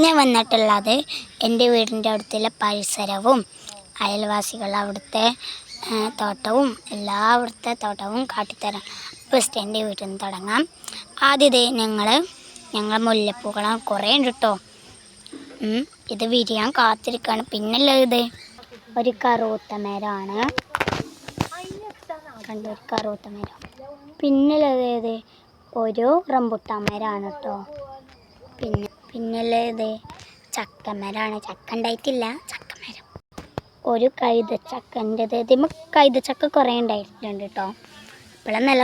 ഞാൻ വന്നിട്ടുള്ളത് എൻ്റെ വീടിൻ്റെ അടുത്തുള്ള പരിസരവും അയൽവാസികൾ അവിടുത്തെ തോട്ടവും അവിടുത്തെ തോട്ടവും കാട്ടിത്തരാം. ഫസ്റ്റ് എൻ്റെ വീട്ടിൽ നിന്ന് തുടങ്ങാം. ആദ്യത്തെ ഞങ്ങൾ മുല്ലപ്പൂക്കളം കുറേ ഉണ്ട് കേട്ടോ. ഇത് വിരിയാൻ കാത്തിരിക്കുകയാണ്. പിന്നുള്ളത് ഇത് ഒരു കറുത്ത മരമാണ്. ഒരു കറുത്ത മരം. പിന്നുള്ളത് ഒരു റംബുട്ടാൻ മരമാണ് കേട്ടോ. പിന്നുള്ളത് ചക്കമരമാണ്. ചക്ക ഉണ്ടായിട്ടില്ല, ചക്കമരം. ഒരു കൈതച്ചക്കൻ്റെത്. ഇതിന് കൈതച്ചക്ക കുറേ ഉണ്ടായിട്ടുണ്ട് കേട്ടോ. ഇപ്പോഴെന്നല്ല,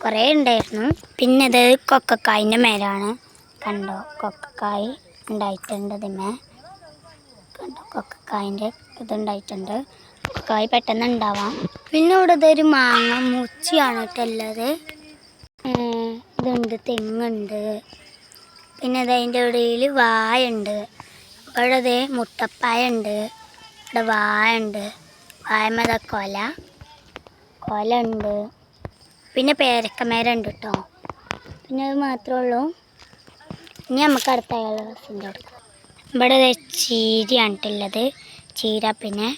കുറേ ഉണ്ടായിരുന്നു. പിന്നെ ഇത് കൊക്കക്കായിൻ്റെ മരമാണ്. കണ്ടോ, കൊക്കക്കായ് ഉണ്ടായിട്ടുണ്ട്. ഇതിന്മേ കണ്ടോ, കൊക്കക്കായിൻ്റെ ഇതുണ്ടായിട്ടുണ്ട്. കൊക്കക്കായ് പെട്ടെന്ന് ഉണ്ടാവാം. പിന്നെ ഇവിടെ ഇതൊരു മാങ്ങ മൂച്ചിയാണ് കേട്ടോ ഉള്ളത്. ഇതുണ്ട്, തെങ്ങുണ്ട്. പിന്നെ അതിൻ്റെ ഇടയിൽ വായുണ്ട്. ഇവിടെ മുട്ടപ്പായ ഉണ്ട്. ഇവിടെ വായ ഉണ്ട്. വായമത കൊല ഉണ്ട്. പിന്നെ പേരക്കമരം കേട്ടോ. പിന്നെ അത് മാത്രമേ ഉള്ളൂ. ഇനി നമുക്ക് അടുത്ത അയൽവാസിൻ്റെ അടുത്ത്. ഇവിടെ ചീരയാണിട്ടുള്ളത്. ചീര, പിന്നെ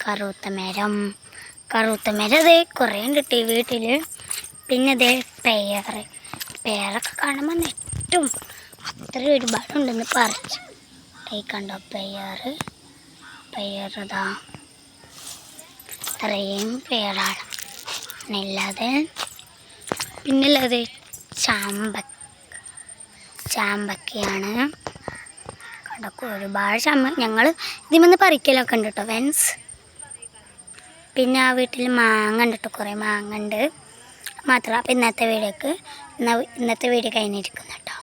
കറുത്ത മരം അത് കുറേ ഉണ്ട് കേട്ടോ ഈ വീട്ടിൽ. പിന്നെ ഇത് പേരൊക്കെ കാണുമ്പോൾ നെറ്റും അത്ര ഒരുപാടുണ്ടെന്ന് പറിച്ചു. കണ്ടോ, പെയറതാ ഇത്രയും പേരാണ് ഉള്ളത്. പിന്നുള്ളത് ചാമ്പക്കയാണ്. കണ്ടോ, ഒരുപാട് ഞങ്ങൾ ഇതിൽ പറിക്കലൊക്കെ ഉണ്ട് കേട്ടോ ഫ്രണ്ട്സ്. പിന്നെ ആ വീട്ടിൽ മാങ്ങ ഉണ്ട് കേട്ടോ, കുറേ മാങ്ങ ഉണ്ട് മാത്രം. അപ്പം ഇന്നത്തെ വീഡിയോ കഴിഞ്ഞിരിക്കുന്നു കേട്ടോ.